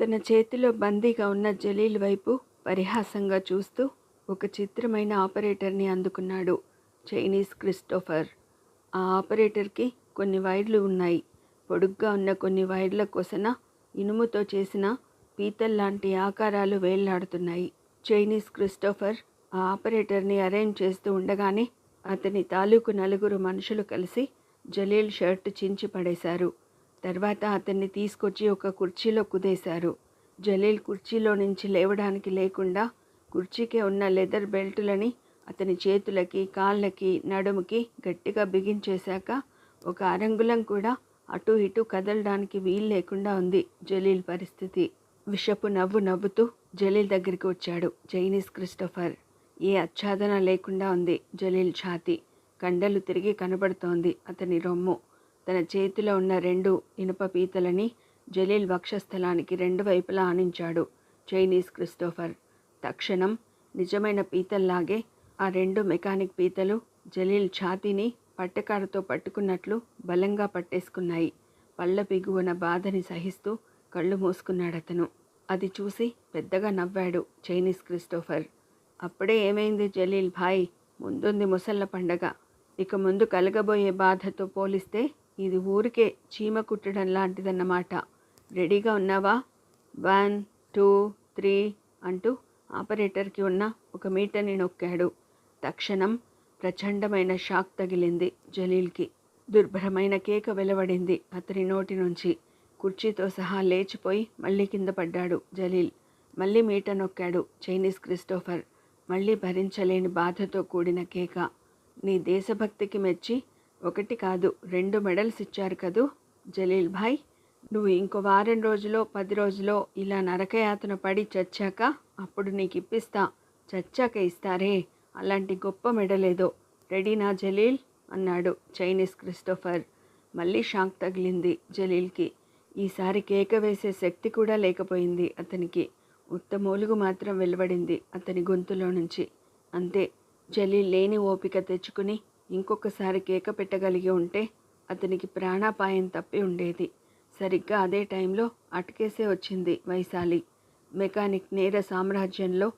తన చేతిలో బందీగా ఉన్న జలీల్ వైపు పరిహాసంగా చూస్తూ ఒక చిత్రమైన ఆపరేటర్ని అందుకున్నాడు చైనీస్ క్రిస్టోఫర్. ఆ ఆపరేటర్కి కొన్ని వైర్లు ఉన్నాయి. పొడుగ్గా ఉన్న కొన్ని వైర్ల కొసన ఇనుముతో చేసిన పీతల్లాంటి ఆకారాలు వేళ్లాడుతున్నాయి. చైనీస్ క్రిస్టోఫర్ ఆ ఆపరేటర్ని అరేంజ్ చేస్తూ ఉండగానే అతని తాలూకు నలుగురు మనుషులు కలిసి జలీల్ షర్టు చించి పడేశారు. తర్వాత అతన్ని తీసుకొచ్చి ఒక కుర్చీలో కుదేశారు. జలీల్ కుర్చీలో నుంచి లేవడానికి లేకుండా కుర్చీకే ఉన్న లెదర్ బెల్టులని అతని చేతులకి, కాళ్ళకి, నడుముకి గట్టిగా బిగించేశాక ఒక అరంగుళం కూడా అటు ఇటు కదలడానికి వీలు లేకుండా ఉంది జలీల్ పరిస్థితి. విషపు నవ్వు నవ్వుతూ జలీల్ దగ్గరికి వచ్చాడు చైనీస్ క్రిస్టోఫర్. ఏ ఆచ్ఛాదన లేకుండా ఉంది జలీల్ ఛాతీ. కండలు తిరిగి కనబడుతోంది అతని రొమ్ము. తన చేతిలో ఉన్న 2 ఇనుప పీతలని జలీల్ వక్షస్థలానికి 2 వైపులా ఆనించాడు చైనీస్ క్రిస్టోఫర్. తక్షణం నిజమైన పీతల్లాగే ఆ 2 మెకానిక్ పీతలు జలీల్ ఛాతీని పట్టెకాడతో పట్టుకున్నట్లు బలంగా పట్టేసుకున్నాయి. పళ్ళ బిగువన బాధని సహిస్తూ కళ్ళు మూసుకున్నాడతను. అది చూసి పెద్దగా నవ్వాడు చైనీస్ క్రిస్టోఫర్. అప్పుడే ఏమైంది జలీల్ భాయ్? ముందుంది ముసళ్ళ పండగ. ఇక ముందు కలగబోయే బాధతో పోలిస్తే ఇది ఊరికే చీమ కుట్టడం లాంటిదన్నమాట. రెడీగా ఉన్నావా? 1, 2, 3 అంటూ ఆపరేటర్కి ఉన్న ఒక మీటర్ని నొక్కాడు. తక్షణం ప్రచండమైన షాక్ తగిలింది జలీల్కి. దుర్భరమైన కేక వెలువడింది అతని నోటి నుంచి. కుర్చీతో సహా లేచిపోయి మళ్ళీ కింద పడ్డాడు జలీల్. మళ్ళీ మీటర్ నొక్కాడు చైనీస్ క్రిస్టోఫర్. మళ్ళీ భరించలేని బాధతో కూడిన కేక. నీ దేశభక్తికి మెచ్చి 1 కాదు 2 మెడల్స్ ఇచ్చారు కదూ జలీల్ భాయ్. నువ్వు ఇంకో వారం రోజులో 10 రోజులో ఇలా నరకయాతన పడి చచ్చాక అప్పుడు నీకు ఇప్పిస్తా. చచ్చాక ఇస్తారే అలాంటి గొప్ప మెడలేదో. రెడీనా జలీల్ అన్నాడు చైనీస్ క్రిస్టోఫర్. మళ్ళీ షాక్ తగిలింది జలీల్కి. ఈసారి కేక వేసే శక్తి కూడా లేకపోయింది అతనికి. ఉత్త మూలుగు మాత్రం వెలువడింది అతని గొంతులో నుంచి. అంతే. జలీల్ లేని ఓపిక తెచ్చుకుని ఇంకొకసారి కేక పెట్టగలిగి ఉంటే అతనికి ప్రాణాపాయం తప్పి ఉండేది. సరిగ్గా అదే టైంలో అటకేసే వచ్చింది వైశాలి. మెకానిక్ నేర సామ్రాజ్యంలో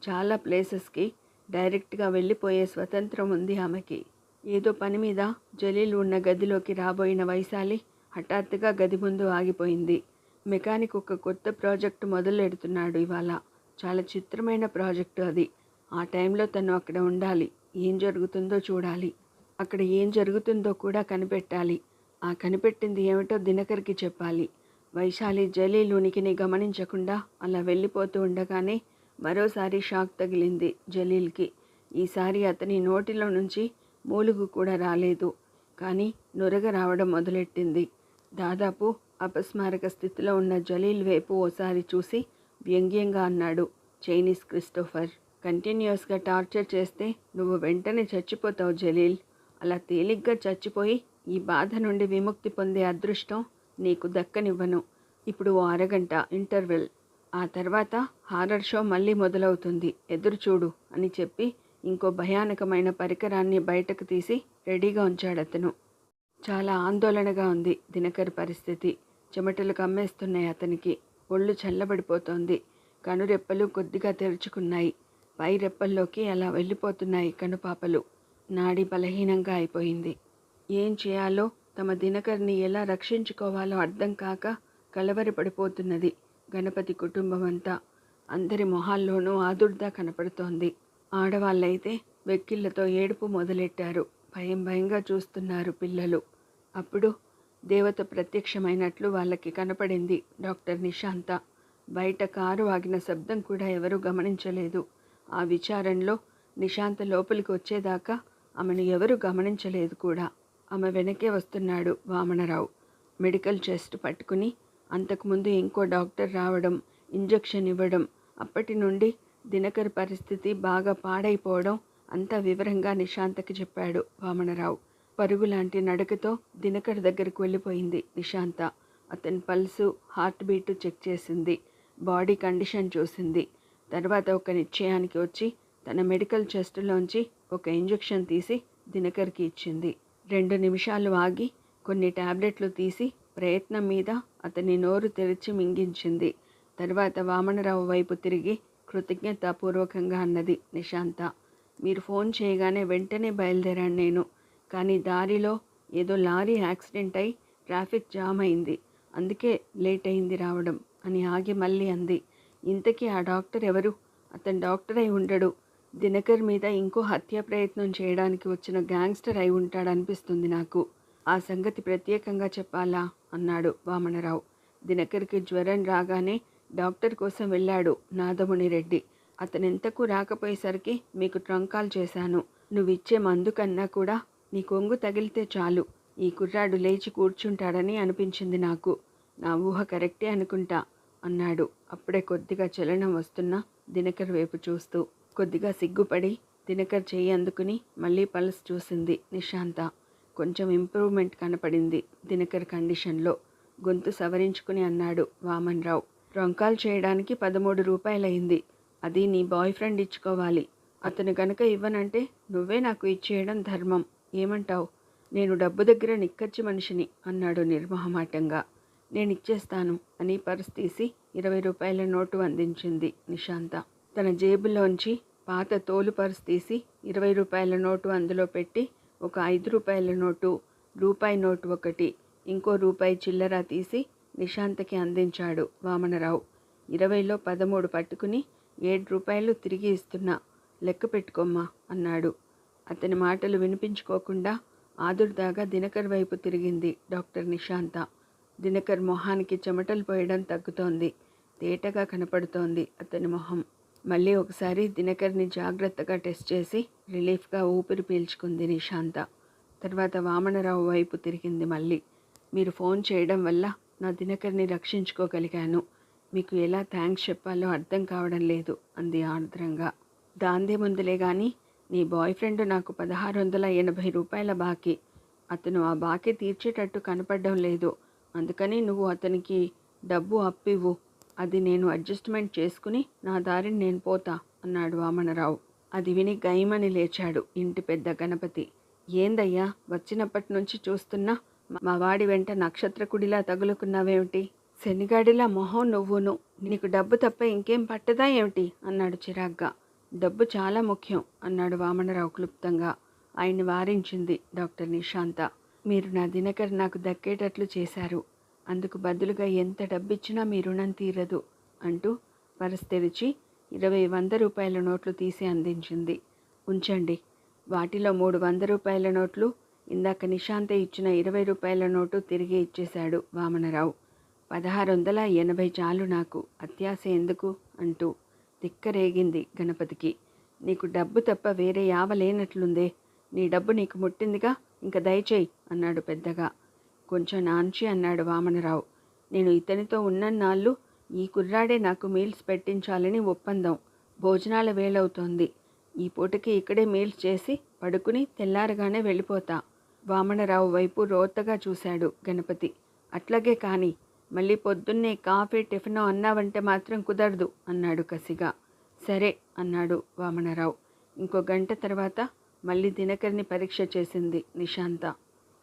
చాలా ప్లేసెస్కి డైరెక్ట్గా వెళ్ళిపోయే స్వతంత్రం ఉంది ఆమెకి. ఏదో పని మీద జలీల్ ఉన్న గదిలోకి రాబోయిన వైశాలి హఠాత్తుగా గది ముందు ఆగిపోయింది. మెకానిక్ ఒక కొత్త ప్రాజెక్టు మొదలెడుతున్నాడు ఇవాళ. చాలా చిత్రమైన ప్రాజెక్టు అది. ఆ టైంలో తను అక్కడ ఉండాలి. ఏం జరుగుతుందో చూడాలి. అక్కడ ఏం జరుగుతుందో కూడా కనిపెట్టాలి. ఆ కనిపెట్టింది ఏమిటో దినకర్కి చెప్పాలి. వైశాలి జలీల్ ఉనికిని గమనించకుండా అలా వెళ్ళిపోతూ ఉండగానే మరోసారి షాక్ తగిలింది జలీల్కి. ఈసారి అతని నోటిలో నుంచి మూలుగు కూడా రాలేదు. కానీ నురగ రావడం మొదలెట్టింది. దాదాపు అపస్మారక స్థితిలో ఉన్న జలీల్ వైపు ఓసారి చూసి వ్యంగ్యంగా అన్నాడు చైనీస్ క్రిస్టోఫర్. కంటిన్యూస్గా టార్చర్ చేస్తే నువ్వు వెంటనే చచ్చిపోతావు జలీల్. అలా తేలిగ్గా చచ్చిపోయి ఈ బాధ నుండి విముక్తి పొందే అదృష్టం నీకు దక్కనివ్వను. ఇప్పుడు ఓ అరగంట ఇంటర్వెల్. ఆ తర్వాత హారర్ షో మళ్ళీ మొదలవుతుంది. ఎదురుచూడు అని చెప్పి ఇంకో భయానకమైన పరికరాన్ని బయటకు తీసి రెడీగా ఉంచాడతను. చాలా ఆందోళనగా ఉంది దినకర్ పరిస్థితి. చెమటలు కమ్మేస్తున్నాయి అతనికి. ఒళ్ళు చల్లబడిపోతోంది. కనురెప్పలు కొద్దిగా తెరుచుకున్నాయి. పై రెప్పల్లోకి అలా వెళ్ళిపోతున్నాయి కనుపాపలు. నాడి బలహీనంగా అయిపోయింది. ఏం చేయాలో, తమ దినకర్ని ఎలా రక్షించుకోవాలో అర్థం కాక కలవరపడిపోతున్నది గణపతి కుటుంబం అంతా. అందరి మొహాల్లోనూ ఆదుర్దా కనపడుతోంది. ఆడవాళ్ళైతే వెక్కిళ్లతో ఏడుపు మొదలెట్టారు. భయం భయంగా చూస్తున్నారు పిల్లలు. అప్పుడు దేవత ప్రత్యక్షమైనట్లు వాళ్ళకి కనపడింది డాక్టర్ నిశాంత. బయట కారు ఆగిన శబ్దం కూడా ఎవరూ గమనించలేదు. ఆ విచారంలో నిశాంత లోపలికి వచ్చేదాకా ఆమెను ఎవరూ గమనించలేదు కూడా. ఆమె వెనకే వస్తున్నాడు వామనరావు మెడికల్ చెస్ట్ పట్టుకుని. అంతకుముందు ఇంకో డాక్టర్ రావడం, ఇంజెక్షన్ ఇవ్వడం, అప్పటి నుండి దినకర్ పరిస్థితి బాగా పాడైపోవడం అంతా వివరంగా నిశాంతకి చెప్పాడు వామనరావు. పరుగులాంటి నడకతో దినకర్ దగ్గరకు వెళ్ళిపోయింది నిశాంత. అతని పల్సు, హార్ట్ బీటు చెక్ చేసింది. బాడీ కండిషన్ చూసింది. తర్వాత ఒక నిశ్చయానికి వచ్చి తన మెడికల్ చెస్టులోంచి ఒక ఇంజెక్షన్ తీసి దినకర్కి ఇచ్చింది. 2 నిమిషాలు ఆగి కొన్ని టాబ్లెట్లు తీసి ప్రయత్నం మీద అతని నోరు తెరిచి మింగించింది. తర్వాత వామనరావు వైపు తిరిగి కృతజ్ఞతాపూర్వకంగా అన్నది నిశాంత. మీరు ఫోన్ చేయగానే వెంటనే బయలుదేరాను నేను. కానీ దారిలో ఏదో లారీ యాక్సిడెంట్ అయి ట్రాఫిక్ జామ్ అయింది. అందుకే లేట్ అయింది రావడం అని ఆగి మళ్ళీ అంది. ఇంతకీ ఆ డాక్టర్ ఎవరు? అతను డాక్టర్ అయి ఉండడు. దినకర్ మీద ఇంకో హత్య ప్రయత్నం చేయడానికి వచ్చిన గ్యాంగ్స్టర్ అయి ఉంటాడనిపిస్తుంది నాకు. ఆ సంగతి ప్రత్యేకంగా చెప్పాలా అన్నాడు వామనరావు. దినకర్కి జ్వరం రాగానే డాక్టర్ కోసం వెళ్ళాడు నాదముని రెడ్డి. అతనెంతకు రాకపోయేసరికి మీకు ట్రంక్ కాల్ చేశాను. నువ్విచ్చే మందు కన్నా కూడా నీ కొంగు తగిలితే చాలు ఈ కుర్రాడు లేచి కూర్చుంటాడని అనిపించింది నాకు. నా ఊహ కరెక్టే అనుకుంటా అన్నాడు అప్పుడే కొద్దిగా చలనం వస్తున్న దినకర్ వైపు చూస్తూ. కొద్దిగా సిగ్గుపడి దినకర్ చెయ్యి అందుకుని మళ్ళీ పల్స్ చూసింది నిశాంత. కొంచెం ఇంప్రూవ్మెంట్ కనపడింది దినకర్ కండిషన్లో. గొంతు సవరించుకుని అన్నాడు వామన్రావు. ట్రంకాల్ చేయడానికి 13 రూపాయలయింది. అది నీ బాయ్ ఫ్రెండ్ ఇచ్చుకోవాలి. అతను గనక ఇవ్వనంటే నువ్వే నాకు ఇచ్చేయడం ధర్మం. ఏమంటావు? నేను డబ్బు దగ్గర నిక్కచ్చి మనిషిని అన్నాడు నిర్మోహమాటంగా. నేనిచ్చేస్తాను అని పర్స్ తీసి 20 రూపాయల నోటు అందించింది నిశాంత. తన జేబులోంచి పాత తోలు పర్స్ తీసి 20 రూపాయల నోటు అందులో పెట్టి ఒక 5 రూపాయల నోటు, రూపాయి నోటు ఒకటి, ఇంకో రూపాయి చిల్లర తీసి నిశాంతకి అందించాడు వామనరావు. 20లో 13 పట్టుకుని 7 రూపాయలు తిరిగి ఇస్తున్నా, లెక్క పెట్టుకోమ్మా అన్నాడు. అతని మాటలు వినిపించుకోకుండా ఆదుర్దాగా దినకర్ వైపు తిరిగింది డాక్టర్ నిశాంత. దినకర్ మొహానికి చెమటలు పోయడం తగ్గుతోంది. తేటగా కనపడుతోంది అతని మొహం. మళ్ళీ ఒకసారి దినకర్ని జాగ్రత్తగా టెస్ట్ చేసి రిలీఫ్గా ఊపిరి పీల్చుకుంది నిశాంత. తర్వాత వామనరావు వైపు తిరిగింది మళ్ళీ. మీరు ఫోన్ చేయడం వల్ల నా దినకర్ని రక్షించుకోగలిగాను. మీకు ఎలా థ్యాంక్స్ చెప్పాలో అర్థం కావడం లేదు అంది ఆర్ద్రంగా. దాందే ముందులే కానీ నీ బాయ్ ఫ్రెండ్ నాకు 1680 రూపాయల బాకీ. అతను ఆ బాకీ తీర్చేటట్టు కనపడడం లేదు. అందుకని నువ్వు అతనికి డబ్బు అప్పివ్వు. అది నేను అడ్జస్ట్మెంట్ చేసుకుని నా దారిని నేను పోతా అన్నాడు వామనరావు. అది విని గైమని లేచాడు ఇంటి పెద్ద గణపతి. ఏందయ్యా వచ్చినప్పటి నుంచి చూస్తున్నా మా వాడి వెంట నక్షత్రకుడిలా తగులుకున్నావేమిటి? శనిగాడిలా మొహం నువ్వును. నీకు డబ్బు తప్ప ఇంకేం పట్టదా ఏమిటి అన్నాడు చిరాగ్గా. డబ్బు చాలా ముఖ్యం అన్నాడు వామనరావు క్లుప్తంగా. ఆయన్ని వారించింది డాక్టర్ నిశాంత. మీరు నా దినకర్ నాకు దక్కేటట్లు చేశారు. అందుకు బదులుగా ఎంత డబ్బిచ్చినా మీ రుణం తీరదు అంటూ పర్స్ తెరిచి 20 100 రూపాయల నోట్లు తీసి అందించింది. ఉంచండి. వాటిలో 3 100 రూపాయల నోట్లు, ఇందాక నిశాంత ఇచ్చిన 20 రూపాయల నోటు తిరిగి ఇచ్చేశాడు వామనరావు. 1680 చాలు నాకు, అత్యాశ ఎందుకు అంటూ తిక్కరేగింది గణపతికి. నీకు డబ్బు తప్ప వేరే యావ లేనట్లుందే. నీ డబ్బు నీకు ముట్టిందిగా, ఇంక దయచేయి అన్నాడు పెద్దగా. కొంచెం నాంచి అన్నాడు వామనరావు. నేను ఇతనితో ఉన్నన్నాళ్ళు ఈ కుర్రాడే నాకు మీల్స్ పెట్టించాలని ఒప్పందం. భోజనాల వేళవుతోంది. ఈ పూటకి ఇక్కడే మీల్స్ చేసి పడుకుని తెల్లారగానే వెళ్ళిపోతా. వామనరావు వైపు రోతగా చూశాడు గణపతి. అట్లాగే కాని, మళ్ళీ పొద్దున్నే కాఫీ టిఫినో అన్నావంటే మాత్రం కుదరదు అన్నాడు కసిగా. సరే అన్నాడు వామనరావు. ఇంకో గంట తర్వాత మళ్ళీ దినకర్ని పరీక్ష చేసింది నిశాంత.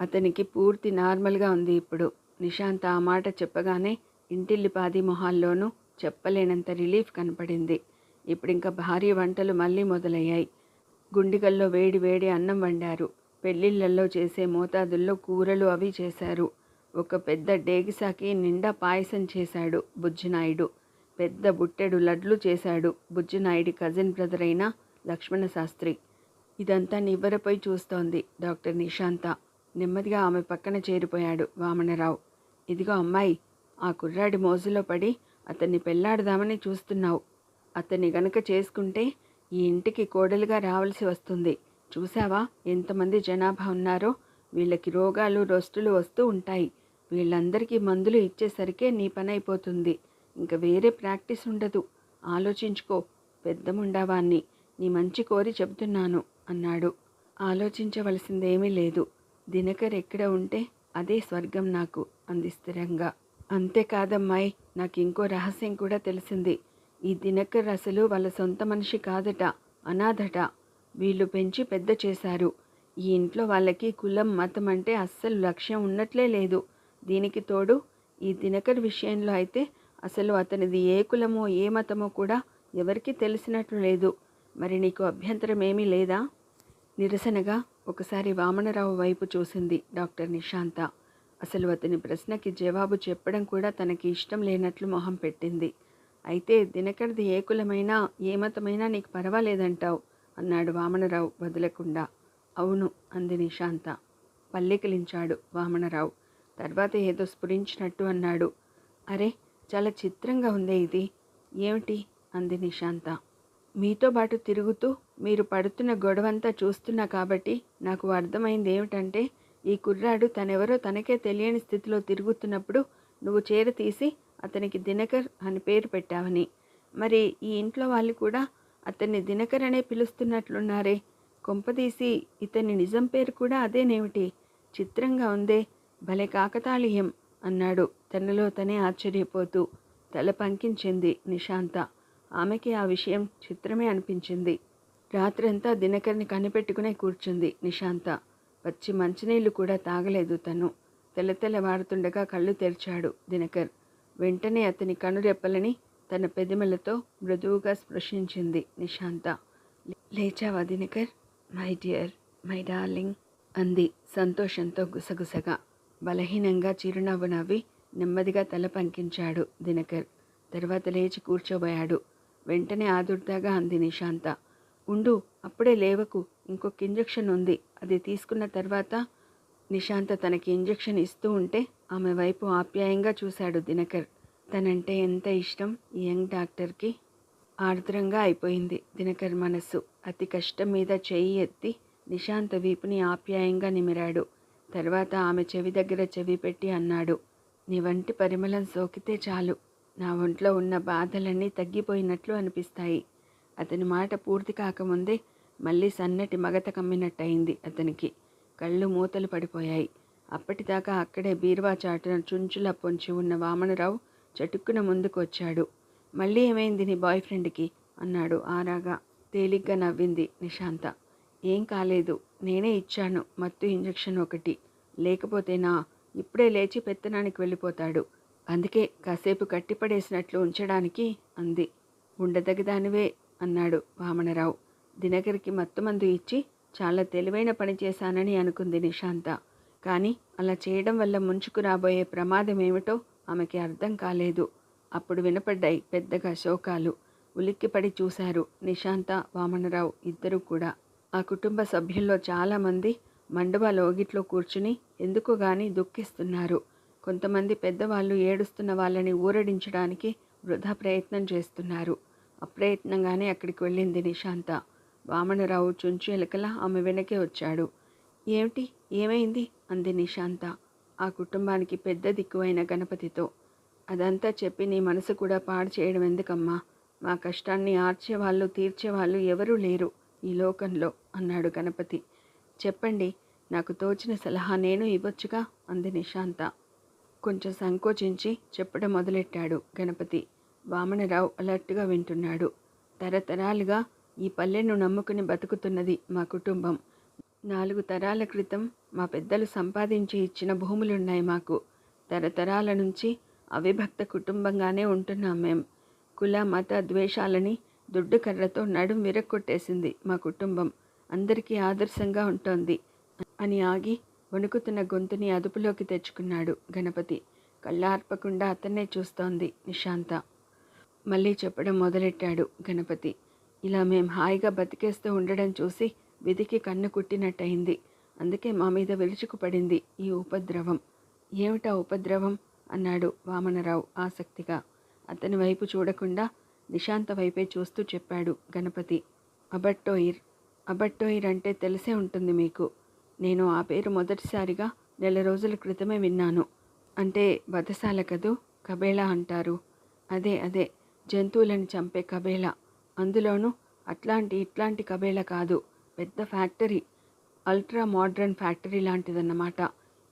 అతనికి పూర్తి నార్మల్గా ఉంది ఇప్పుడు. నిశాంత ఆ మాట చెప్పగానే ఇంటిల్లిపాది మొహాల్లోనూ చెప్పలేనంత రిలీఫ్ కనపడింది. ఇప్పుడింక భారీ వంటలు మళ్ళీ మొదలయ్యాయి. గుండిగల్లో వేడి వేడి అన్నం వండారు. పెళ్ళిళ్ళల్లో చేసే మోతాదుల్లో కూరలు అవి చేశారు. ఒక పెద్ద డేగిసాకి నిండా పాయసం చేశాడు బుజ్జినాయుడు. పెద్ద బుట్టెడు లడ్లు చేశాడు బుజ్జినాయుడి కజిన్ బ్రదర్ అయిన లక్ష్మణ శాస్త్రి. ఇదంతా నివ్వెరపోయి చూస్తోంది డాక్టర్ నిశాంత. నెమ్మదిగా ఆమె పక్కన చేరిపోయాడు వామనరావు. ఇదిగో అమ్మాయి, ఆ కుర్రాడి మోజులో పడి అతన్ని పెళ్లాడదామని చూస్తున్నావు. అతన్ని గనక చేసుకుంటే ఈ ఇంటికి కోడలుగా రావాల్సి వస్తుంది. చూసావా ఎంతమంది జనాభా ఉన్నారో? వీళ్ళకి రోగాలు రొస్టులు వస్తూ ఉంటాయి. వీళ్ళందరికీ మందులు ఇచ్చేసరికే నీ పని అయిపోతుంది. ఇంక వేరే ప్రాక్టీస్ ఉండదు. ఆలోచించుకో పెద్దముండావాన్ని. నీ మంచి కోరి చెబుతున్నాను అన్నాడు. ఆలోచించవలసిందేమీ లేదు. దినకర్ ఎక్కడ ఉంటే అదే స్వర్గం నాకు అంది స్థిరంగా. అంతేకాదమ్మాయి, నాకు ఇంకో రహస్యం కూడా తెలిసింది. ఈ దినకర్ అసలు వాళ్ళ సొంత మనిషి కాదట, అనాథట. వీళ్ళు పెంచి పెద్ద చేశారు. ఈ ఇంట్లో వాళ్ళకి కులం మతం అంటే అస్సలు లక్ష్యం ఉన్నట్లే లేదు. దీనికి తోడు ఈ దినకర్ విషయంలో అయితే అసలు అతనిది ఏ కులమో ఏ మతమో కూడా ఎవరికీ తెలిసినట్లు లేదు. మరి నీకు అభ్యంతరం ఏమీ లేదా? నిరసనగా ఒకసారి వామనరావు వైపు చూసింది డాక్టర్ నిశాంత. అసలు అతని ప్రశ్నకి జవాబు చెప్పడం కూడా తనకి ఇష్టం లేనట్లు మొహం పెట్టింది. అయితే దినకర్ది ఏ కులమైనా ఏ మతమైనా నీకు పర్వాలేదంటావు అన్నాడు వామనరావు వదలకుండా. అవును అంది నిశాంత. పల్లెకిలించాడు వామనరావు. తర్వాత ఏదో స్ఫురించినట్టు అన్నాడు. అరే, చాలా చిత్రంగా ఉందే ఇది. ఏమిటి అంది నిశాంత. మీతో పాటు తిరుగుతూ మీరు పడుతున్న గొడవంతా చూస్తున్నా కాబట్టి నాకు అర్థమైంది ఏమిటంటే, ఈ కుర్రాడు తనెవరో తనకే తెలియని స్థితిలో తిరుగుతున్నప్పుడు నువ్వు చేరతీసి అతనికి దినకర్ అని పేరు పెట్టావని. మరి ఈ ఇంట్లో వాళ్ళు కూడా అతన్ని దినకర్ అనే పిలుస్తున్నట్లున్నారే. కొంపదీసి ఇతని నిజం పేరు కూడా అదేనేమిటి? చిత్రంగా ఉందే, భలే కాకతాళీయం అన్నాడు తనలో తనే ఆశ్చర్యపోతూ. తల పంకించింది నిశాంత. ఆమెకి ఆ విషయం చిత్రమే అనిపించింది. రాత్రంతా దినకర్ని కనిపెట్టుకునే కూర్చుంది నిశాంత. వచ్చి మంచినీళ్లు కూడా తాగలేదు తను. తెల్లవారుతుండగా కళ్ళు తెరిచాడు దినకర్. వెంటనే అతని కనురెప్పలని తన పెదిమలతో మృదువుగా స్పృశించింది నిశాంత. లేచావా Dinakar? My dear, my darling అంది సంతోషంతో గుసగుసగా. బలహీనంగా చిరునవ్వు నవ్వి నెమ్మదిగా తల పంకించాడు దినకర్. తర్వాత లేచి కూర్చోబోయాడు. వెంటనే ఆదుర్దాగా అంది నిశాంత. ఉండు, అప్పుడే లేవకు, ఇంకొక ఇంజెక్షన్ ఉంది, అది తీసుకున్న తర్వాత. నిశాంత తనకి ఇంజెక్షన్ ఇస్తూ ఉంటే ఆమె వైపు ఆప్యాయంగా చూశాడు దినకర్. తనంటే ఎంత ఇష్టం ఈ యంగ్ డాక్టర్కి. ఆర్ద్రంగా అయిపోయింది దినకర్ మనస్సు. అతి కష్టం మీద చెయ్యి ఎత్తి నిశాంత వీపుని ఆప్యాయంగా నిమిరాడు. తర్వాత ఆమె చెవి దగ్గర చెవి పెట్టి అన్నాడు, నీ వంటి పరిమళం సోకితే చాలు, నా ఒంట్లో ఉన్న బాధలన్నీ తగ్గిపోయినట్లు అనిపిస్తాయి. అతని మాట పూర్తి కాకముందే మళ్ళీ సన్నటి మగత కమ్మినట్టయింది అతనికి. కళ్ళు మూతలు పడిపోయాయి. అప్పటిదాకా అక్కడే బీరువా చాటున చుంచులా పొంచి ఉన్న వామనరావు చటుక్కున ముందుకు వచ్చాడు. మళ్ళీ ఏమైంది నీ బాయ్ ఫ్రెండ్కి అన్నాడు ఆరాగా. తేలిగ్గా నవ్వింది నిశాంత. ఏం కాలేదు, నేనే ఇచ్చాను మత్తు ఇంజెక్షన్ ఒకటి. లేకపోతేనా ఇప్పుడే లేచి పెత్తనానికి వెళ్ళిపోతాడు. అందుకే కాసేపు కట్టిపడేసినట్లు ఉంచడానికి అంది. ఉండదగదానివే అన్నాడు వామనరావు. దినకర్కి మత్తుమందు ఇచ్చి చాలా తెలివైన పని చేశానని అనుకుంది నిశాంత. కానీ అలా చేయడం వల్ల ముంచుకు రాబోయే ప్రమాదం ఏమిటో ఆమెకి అర్థం కాలేదు. అప్పుడు వినపడ్డాయి పెద్దగా శోకాలు. ఉలిక్కిపడి చూశారు నిశాంత, వామనరావు ఇద్దరూ కూడా. ఆ కుటుంబ సభ్యుల్లో చాలామంది మండువా లోగిట్లో కూర్చుని ఎందుకు గాని దుఃఖిస్తున్నారు. కొంతమంది పెద్దవాళ్ళు ఏడుస్తున్న వాళ్ళని ఊరడించడానికి వృధా ప్రయత్నం చేస్తున్నారు. అప్రయత్నంగానే అక్కడికి వెళ్ళింది నిశాంత. వామనరావు చుంచు ఎలకలా ఆమె వెనకే వచ్చాడు. ఏమిటి, ఏమైంది అంది నిశాంత ఆ కుటుంబానికి పెద్ద దిక్కువైన గణపతితో. అదంతా చెప్పి నీ మనసు కూడా పాడు చేయడం ఎందుకమ్మా? మా కష్టాన్ని ఆర్చేవాళ్ళు తీర్చేవాళ్ళు ఎవరూ లేరు ఈ లోకంలో అన్నాడు గణపతి. చెప్పండి, నాకు తోచిన సలహా నేను ఇవ్వొచ్చుగా అంది నిశాంత. కొంచెం సంకోచించి చెప్పడం మొదలెట్టాడు గణపతి. వామనరావు అలర్ట్గా వింటున్నాడు. తరతరాలుగా ఈ పల్లెను నమ్ముకుని బతుకుతున్నది మా కుటుంబం. 4 తరాల క్రితం మా పెద్దలు సంపాదించి ఇచ్చిన భూములున్నాయి మాకు. తరతరాల నుంచి అవిభక్త కుటుంబంగానే ఉంటున్నాం మేం. కుల మత ద్వేషాలని దుడ్డు కర్రతో నడుం విరక్కొట్టేసింది మా కుటుంబం. అందరికీ ఆదర్శంగా ఉంటోంది అని ఆగి వణుకుతున్న గొంతుని అదుపులోకి తెచ్చుకున్నాడు గణపతి. కళ్ళార్పకుండా అతన్నే చూస్తోంది నిశాంత. మళ్ళీ చెప్పడం మొదలెట్టాడు గణపతి. ఇలా మేం హాయిగా బతికేస్తూ ఉండడం చూసి విధికి కన్ను కుట్టినట్టయింది. అందుకే మా మీద విరుచుకుపడింది ఈ ఉపద్రవం. ఏమిటా ఉపద్రవం అన్నాడు వామనరావు ఆసక్తిగా. అతని వైపు చూడకుండా నిశాంత వైపే చూస్తూ చెప్పాడు గణపతి. అబట్టోయిర్. అబట్టోయిర్ అంటే తెలిసే ఉంటుంది మీకు. నేను ఆ పేరు మొదటిసారిగా 4 రోజుల క్రితమే విన్నాను. అంటే వధశాల కదూ, కబేళా అంటారు. అదే జంతువులను చంపే కబేళా. అందులోనూ ఇట్లాంటి కబేళా కాదు, పెద్ద ఫ్యాక్టరీ. అల్ట్రా మోడ్రన్ ఫ్యాక్టరీ లాంటిదన్నమాట.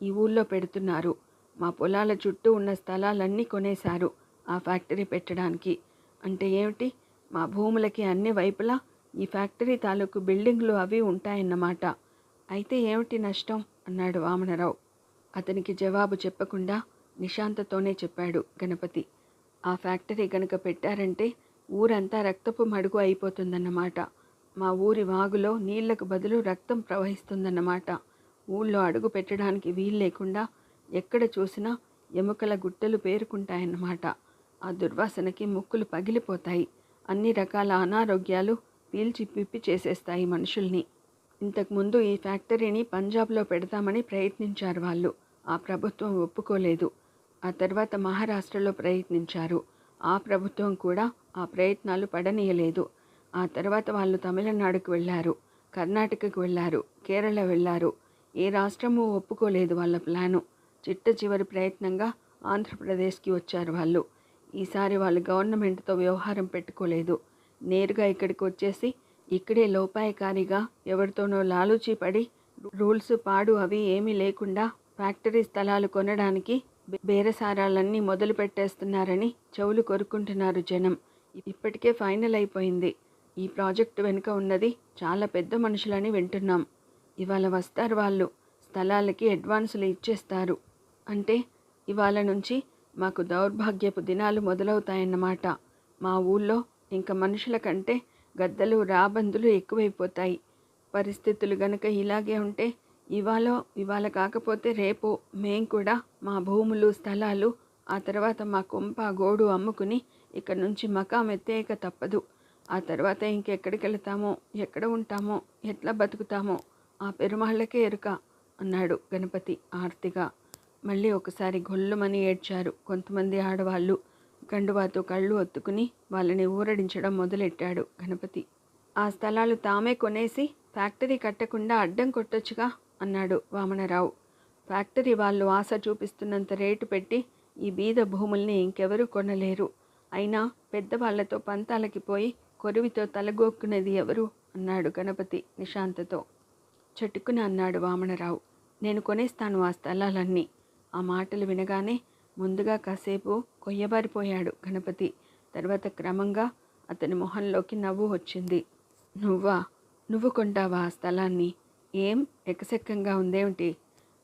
ఈ ఊళ్ళో పెడుతున్నారు. మా పొలాల చుట్టూ ఉన్న స్థలాలన్నీ కొనేశారు ఆ ఫ్యాక్టరీ పెట్టడానికి. అంటే ఏమిటి, మా భూములకి అన్ని వైపులా ఈ ఫ్యాక్టరీ తాలూకు బిల్డింగ్లు అవి ఉంటాయన్నమాట. అయితే ఏమిటి నష్టం అన్నాడు వామనరావు. అతనికి జవాబు చెప్పకుండా నిశాంతతోనే చెప్పాడు గణపతి. ఆ ఫ్యాక్టరీ కనుక పెట్టారంటే ఊరంతా రక్తపు మడుగు అయిపోతుందన్నమాట. మా ఊరి వాగులో నీళ్లకు బదులు రక్తం ప్రవహిస్తుందన్నమాట. ఊళ్ళో అడుగు పెట్టడానికి వీలు లేకుండా ఎక్కడ చూసినా ఎముకల గుట్టలు పేరుకుంటాయన్నమాట. ఆ దుర్వాసనకి ముక్కులు పగిలిపోతాయి. అన్ని రకాల అనారోగ్యాలు పీల్చి పిప్పి చేసేస్తాయి మనుషుల్ని. ఇంతకుముందు ఈ ఫ్యాక్టరీని పంజాబ్లో పెడతామని ప్రయత్నించారు వాళ్ళు. ఆ ప్రభుత్వం ఒప్పుకోలేదు. ఆ తర్వాత మహారాష్ట్రలో ప్రయత్నించారు. ఆ ప్రభుత్వం కూడా ఆ ప్రయత్నాలు పడనీయలేదు. ఆ తర్వాత వాళ్ళు తమిళనాడుకు వెళ్ళారు, కర్ణాటకకు వెళ్ళారు, కేరళ వెళ్ళారు. ఏ రాష్ట్రమూ ఒప్పుకోలేదు వాళ్ళ ప్లాను. చిట్ట చివరి ప్రయత్నంగా ఆంధ్రప్రదేశ్కి వచ్చారు వాళ్ళు. ఈసారి వాళ్ళు గవర్నమెంట్తో వ్యవహారం పెట్టుకోలేదు. నేరుగా ఇక్కడికి వచ్చేసి ఇక్కడే లోపాయకారిగా ఎవరితోనో లాలూచీ పడి రూల్స్ పాడు అవి ఏమీ లేకుండా ఫ్యాక్టరీ స్థలాలు కొనడానికి బేరసారాలన్నీ మొదలు పెట్టేస్తున్నారని చెవులు కొరుక్కుంటున్నారు జనం. ఇప్పటికే ఫైనల్ అయిపోయింది. ఈ ప్రాజెక్టు వెనుక ఉన్నది చాలా పెద్ద మనుషులని వింటున్నాం. ఇవాళ వస్తారు వాళ్ళు, స్థలాలకి అడ్వాన్సులు ఇచ్చేస్తారు. అంటే ఇవాళ నుంచి మాకు దౌర్భాగ్యపు దినాలు మొదలవుతాయన్నమాట. మా ఊళ్ళో ఇంక మనుషుల కంటే గద్దలు రాబందులు ఎక్కువైపోతాయి. పరిస్థితులు గనక ఇలాగే ఉంటే ఇవాళ కాకపోతే రేపు మేం కూడా మా భూములు స్థలాలు ఆ తర్వాత మా కొంప గోడు అమ్ముకుని ఇక్కడి నుంచి మకాం ఎత్తేయక తప్పదు. ఆ తర్వాత ఇంకెక్కడికి వెళతామో, ఎక్కడ ఉంటామో, ఎట్లా బతుకుతామో ఆ పెరుమాళ్ళకే ఎరుక అన్నాడు గణపతి ఆర్తిగా. మళ్ళీ ఒకసారి గొల్లుమని ఏడ్చారు కొంతమంది ఆడవాళ్ళు. గండువాతో కళ్ళు ఒత్తుకుని వాళ్ళని ఊరడించడం మొదలెట్టాడు గణపతి. ఆ స్థలాలు తామే కొనేసి ఫ్యాక్టరీ కట్టకుండా అడ్డం కొట్టొచ్చుగా అన్నాడు వామనరావు. ఫ్యాక్టరీ వాళ్ళు ఆశ చూపిస్తున్నంత రేటు పెట్టి ఈ బీద భూముల్ని ఇంకెవరూ కొనలేరు. అయినా పెద్దవాళ్లతో పంతాలకి పోయి కొరివితో తలగొక్కునేది ఎవరు అన్నాడు గణపతి నిశాంతతో. చటుక్కున అన్నాడు వామనరావు, నేను కొనేస్తాను ఆ స్థలాలన్నీ. ఆ మాటలు వినగానే ముందుగా కాసేపు కొయ్యబారిపోయాడు గణపతి. తర్వాత క్రమంగా అతని మొహంలోకి నవ్వు వచ్చింది. నువ్వు కొంటావా ఆ స్థలాన్ని? ఏం ఎకసెక్కంగా ఉందేమిటి?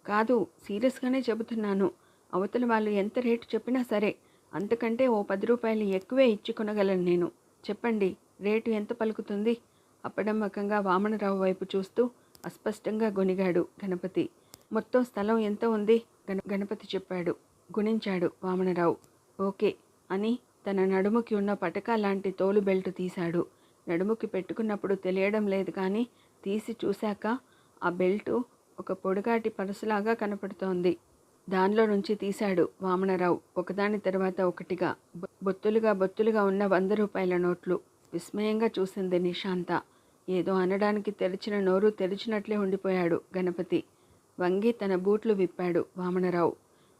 కాదు, సీరియస్గానే చెబుతున్నాను. అవతల వాళ్ళు ఎంత రేటు చెప్పినా సరే, అంతకంటే ఓ 10 రూపాయలు ఎక్కువే ఇచ్చి కొనగలను నేను. చెప్పండి, రేటు ఎంత పలుకుతుంది? అప్పడమ్మకంగా వామనరావు వైపు చూస్తూ అస్పష్టంగా గొనిగాడు గణపతి. మొత్తం స్థలం ఎంత ఉంది? గణపతి చెప్పాడు. గుణించాడు వామనరావు. ఓకే అని తన నడుముకి ఉన్న పటకా లాంటి తోలు బెల్ట్ తీశాడు. నడుముకి పెట్టుకున్నప్పుడు తెలియడం లేదు కానీ తీసి చూశాక ఆ బెల్టు ఒక పొడుగాటి పరసులాగా కనపడుతోంది. దానిలో నుంచి తీశాడు వామనరావు ఒకదాని తర్వాత ఒకటిగా బొత్తులుగా ఉన్న 100 రూపాయల నోట్లు. విస్మయంగా చూసింది నిశాంత. ఏదో అనడానికి తెరిచిన నోరు తెరిచినట్లే ఉండిపోయాడు గణపతి. వంగి తన బూట్లు విప్పాడు వామనరావు.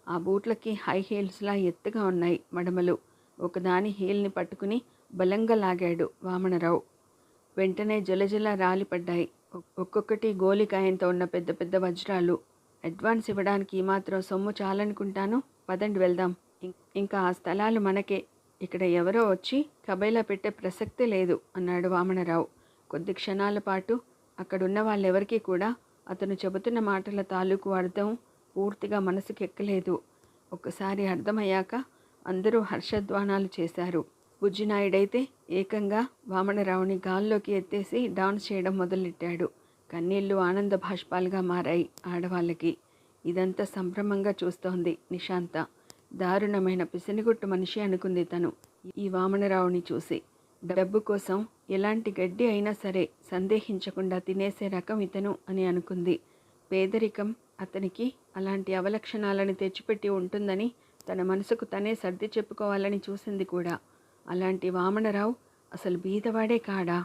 ఆ బూట్లకి హై హీల్స్లా ఎత్తుగా ఉన్నాయి మడమలు. ఒకదాని హీల్ని పట్టుకుని బలంగా లాగాడు వామనరావు. వెంటనే జలజల రాలిపడ్డాయి. ఒక్కొక్కటి గోలికాయంతో ఉన్న పెద్ద పెద్ద వజ్రాలు. అడ్వాన్స్ ఇవ్వడానికి ఈ మాత్రం సొమ్ము చాలనుకుంటాను. పదండి వెళ్దాం. ఇంకా ఆ స్థలాలు మనకే. ఇక్కడ ఎవరో వచ్చి కబైలా పెట్టే ప్రసక్తే లేదు అన్నాడు వామనరావు. కొద్ది క్షణాల పాటు అక్కడున్న వాళ్ళెవరికీ కూడా అతను చెబుతున్న మాటల తాలూకు అర్థం పూర్తిగా మనసుకెక్కలేదు. ఒక్కసారి అర్థమయ్యాక అందరూ హర్షధ్వానాలు చేశారు. బుజ్జినాయుడైతే ఏకంగా వామనరావుని గాల్లోకి ఎత్తేసి డాన్స్ చేయడం మొదలెట్టాడు. కన్నీళ్లు ఆనంద భాష్పాలుగా మారాయి ఆడవాళ్ళకి. ఇదంతా సంభ్రమంగా చూస్తోంది నిశాంత. దారుణమైన పిసినిగుట్టు మనిషి అనుకుంది తను ఈ వామనరావుని చూసి. డబ్బు కోసం ఎలాంటి గడ్డి అయినా సరే సందేహించకుండా తినేసే రకం ఇతను అని అనుకుంది. పేదరికం అతనికి అలాంటి అవలక్షణాలను తెచ్చిపెట్టి ఉంటుందని తన మనసుకు తనే సర్ది చెప్పుకోవాలని చూసింది కూడా. అలాంటి వామనరావు అసలు బీదవాడే కాడా?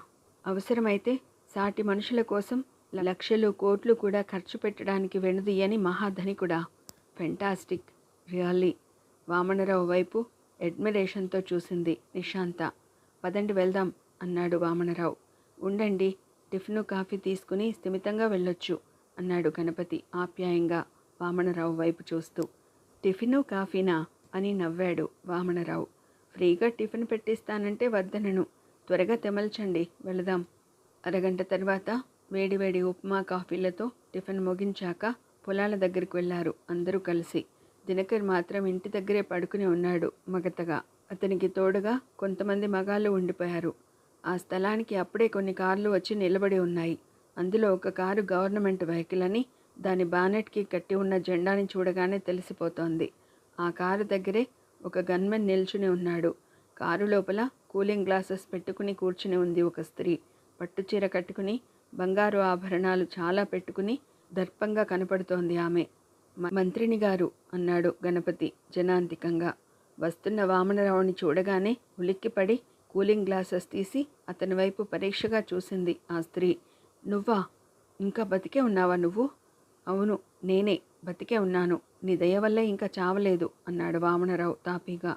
అవసరమైతే సాటి మనుషుల కోసం లక్షలు కోట్లు కూడా ఖర్చు పెట్టడానికి వెనుదీయని మహాధనికుడా? Fantastic, really. వామనరావు వైపు అడ్మిరేషన్తో చూసింది నిశాంత. పదండి వెళ్దాం అన్నాడు వామనరావు. ఉండండి, టిఫిను కాఫీ తీసుకుని స్థిమితంగా వెళ్ళొచ్చు అన్నాడు గణపతి ఆప్యాయంగా వామనరావు వైపు చూస్తూ. టిఫిను కాఫీనా అని నవ్వాడు వామనరావు. ఫ్రీగా టిఫిన్ పెట్టిస్తానంటే వద్దనను. త్వరగా తెమల్చండి, వెళదాం. అరగంట తర్వాత వేడివేడి ఉప్మా కాఫీలతో టిఫిన్ ముగించాక పొలాల దగ్గరికి వెళ్ళారు అందరూ కలిసి. దినకర్ మాత్రం ఇంటి దగ్గరే పడుకుని ఉన్నాడు మగతగా. అతనికి తోడుగా కొంతమంది మగాళ్ళు ఉండిపోయారు. ఆ స్థలానికి అప్పుడే కొన్ని కార్లు వచ్చి నిలబడి ఉన్నాయి. అందులో ఒక కారు గవర్నమెంట్ వెహికల్ అని దాని బానెట్కి కట్టి ఉన్న జెండాని చూడగానే తెలిసిపోతోంది. ఆ కారు దగ్గరే ఒక గన్మెన్ నిల్చుని ఉన్నాడు. కారు లోపల కూలింగ్ గ్లాసెస్ పెట్టుకుని కూర్చుని ఉంది ఒక స్త్రీ. పట్టుచీర కట్టుకుని బంగారు ఆభరణాలు చాలా పెట్టుకుని దర్పంగా కనపడుతోంది ఆమె. మంత్రిని గారు అన్నాడు గణపతి జనాంతికంగా. వస్తున్న వామనరావుని చూడగానే ఉలిక్కిపడి కూలింగ్ గ్లాసెస్ తీసి అతని వైపు పరీక్షగా చూసింది ఆ స్త్రీ. నువ్వా? ఇంకా బతికే ఉన్నావా నువ్వు? అవును, నేనే బతికే ఉన్నాను. నీ దయ వల్లే ఇంకా చావలేదు అన్నాడు వామనరావు తాపీగా.